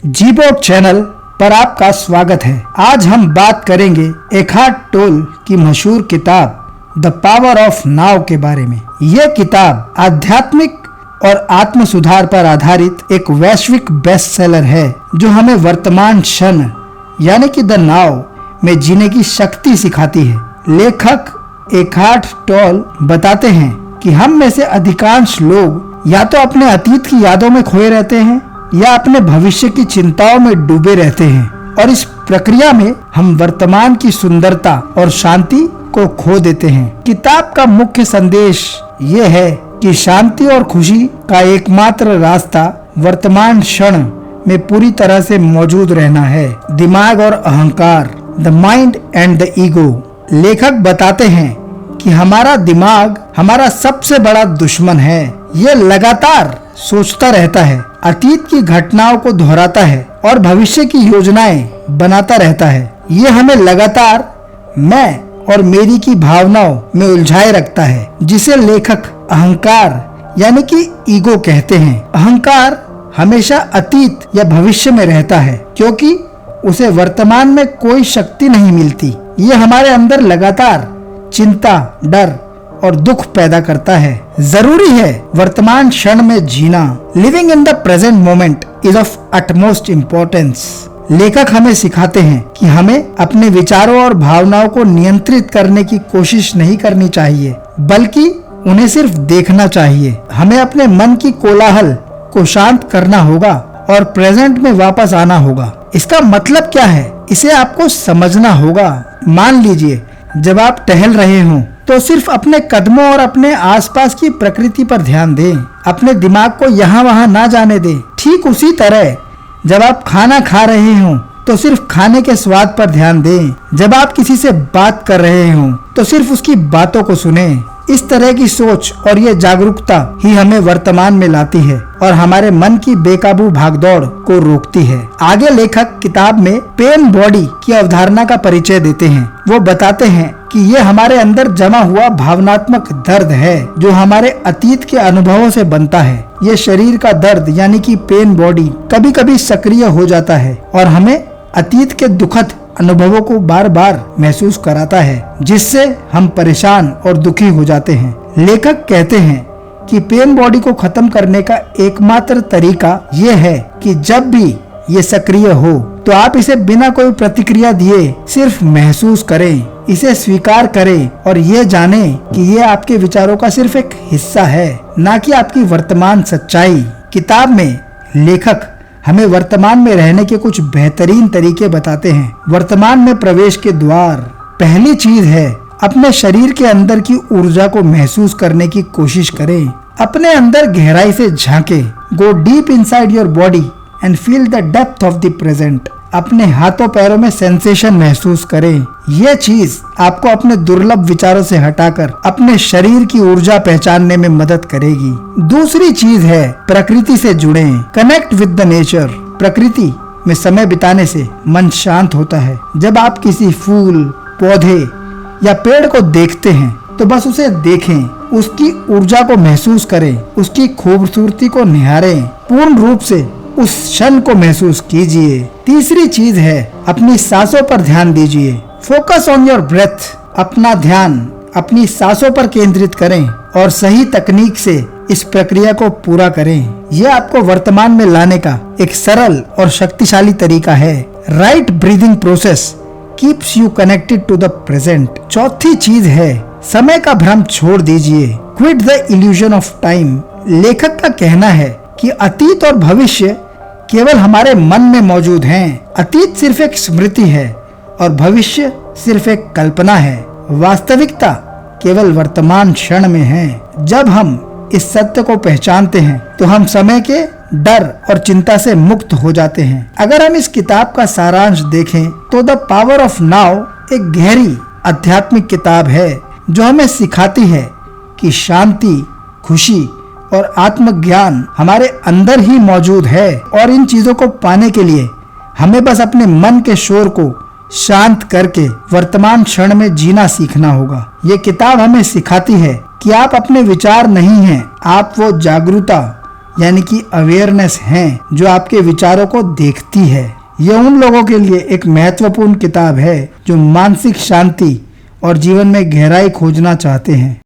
Gboard channel पर आपका स्वागत है। आज हम बात करेंगे एखार्ट टोल की मशहूर किताब द पावर ऑफ नाउ के बारे में। यह किताब आध्यात्मिक और आत्म सुधार पर आधारित एक वैश्विक बेस्ट सेलर है जो हमें वर्तमान क्षण यानी कि द नाउ में जीने की शक्ति सिखाती है। लेखक एखार्ट टोल बताते हैं कि हम में से अधिकांश लोग या तो अपने अतीत की यादों में खोए रहते हैं या अपने भविष्य की चिंताओं में डूबे रहते हैं, और इस प्रक्रिया में हम वर्तमान की सुंदरता और शांति को खो देते हैं। किताब का मुख्य संदेश ये है कि शांति और खुशी का एकमात्र रास्ता वर्तमान क्षण में पूरी तरह से मौजूद रहना है। दिमाग और अहंकार, the mind and the ego. लेखक बताते हैं कि हमारा दिमाग हमारा सबसे बड़ा दुश्मन है। ये लगातार सोचता रहता है, अतीत की घटनाओं को दोहराता है और भविष्य की योजनाएं बनाता रहता है। ये हमें लगातार मैं और मेरी की भावनाओं में उलझाए रखता है, जिसे लेखक अहंकार यानी कि ईगो कहते हैं। अहंकार हमेशा अतीत या भविष्य में रहता है क्योंकि उसे वर्तमान में कोई शक्ति नहीं मिलती। ये हमारे अंदर लगातार चिंता, डर और दुख पैदा करता है। जरूरी है वर्तमान क्षण में जीना। Living in the present moment is of utmost importance. लेखक हमें सिखाते हैं कि हमें अपने विचारों और भावनाओं को नियंत्रित करने की कोशिश नहीं करनी चाहिए, बल्कि उन्हें सिर्फ देखना चाहिए। हमें अपने मन की कोलाहल को शांत करना होगा और प्रेजेंट में वापस आना होगा। इसका मतलब क्या है, इसे आपको समझना होगा। मान लीजिए जब आप टहल रहे हों तो सिर्फ अपने कदमों और अपने आसपास की प्रकृति पर ध्यान दें। अपने दिमाग को यहाँ वहाँ ना जाने दें। ठीक उसी तरह जब आप खाना खा रहे हों तो सिर्फ खाने के स्वाद पर ध्यान दें। जब आप किसी से बात कर रहे हों तो सिर्फ उसकी बातों को सुनें। इस तरह की सोच और ये जागरूकता ही हमें वर्तमान में लाती है और हमारे मन की बेकाबू भागदौड़ को रोकती है। आगे लेखक किताब में पेन बॉडी की अवधारणा का परिचय देते हैं। वो बताते हैं कि ये हमारे अंदर जमा हुआ भावनात्मक दर्द है जो हमारे अतीत के अनुभवों से बनता है। ये शरीर का दर्द यानी कि पेन बॉडी कभी कभी सक्रिय हो जाता है और हमें अतीत के दुखद अनुभवों को बार बार महसूस कराता है, जिससे हम परेशान और दुखी हो जाते हैं। लेखक कहते हैं कि पेन बॉडी को खत्म करने का एकमात्र तरीका ये है कि जब भी ये सक्रिय हो तो आप इसे बिना कोई प्रतिक्रिया दिए सिर्फ महसूस करें, इसे स्वीकार करें और ये जाने कि ये आपके विचारों का सिर्फ एक हिस्सा है, ना कि आपकी वर्तमान सच्चाई। किताब में लेखक हमें वर्तमान में रहने के कुछ बेहतरीन तरीके बताते हैं। वर्तमान में प्रवेश के द्वार। पहली चीज है अपने शरीर के अंदर की ऊर्जा को महसूस करने की कोशिश करें। अपने अंदर गहराई से झांकें। Go deep inside your body and feel the depth of the present. अपने हाथों पैरों में सेंसेशन महसूस करें। ये चीज आपको अपने दुर्लभ विचारों से हटाकर अपने शरीर की ऊर्जा पहचानने में मदद करेगी। दूसरी चीज है प्रकृति से जुड़ें। Connect with the nature. प्रकृति में समय बिताने से मन शांत होता है। जब आप किसी फूल, पौधे या पेड़ को देखते हैं तो बस उसे देखें, उसकी ऊर्जा को महसूस करें, उसकी खूबसूरती को निहारें, पूर्ण रूप से उस क्षण को महसूस कीजिए। तीसरी चीज है अपनी सांसों पर ध्यान दीजिए। Focus on your breath. अपना ध्यान अपनी सांसों पर केंद्रित करें और सही तकनीक से इस प्रक्रिया को पूरा करें। यह आपको वर्तमान में लाने का एक सरल और शक्तिशाली तरीका है। Right breathing process keeps you connected to the present. चौथी चीज है समय का भ्रम छोड़ दीजिए। Quit the illusion of time. लेखक का कहना है कि अतीत और भविष्य केवल हमारे मन में मौजूद हैं। अतीत सिर्फ एक स्मृति है और भविष्य सिर्फ एक कल्पना है। वास्तविकता केवल वर्तमान क्षण में है। जब हम इस सत्य को पहचानते हैं तो हम समय के डर और चिंता से मुक्त हो जाते हैं। अगर हम इस किताब का सारांश देखें तो द पावर ऑफ नाउ एक गहरी आध्यात्मिक किताब है जो हमें सिखाती है कि शांति, खुशी और आत्मज्ञान हमारे अंदर ही मौजूद है, और इन चीजों को पाने के लिए हमें बस अपने मन के शोर को शांत करके वर्तमान क्षण में जीना सीखना होगा। ये किताब हमें सिखाती है कि आप अपने विचार नहीं हैं, आप वो जागरूकता यानी कि अवेयरनेस है जो आपके विचारों को देखती है। यह उन लोगों के लिए एक महत्वपूर्ण किताब है जो मानसिक शांति और जीवन में गहराई खोजना चाहते हैं।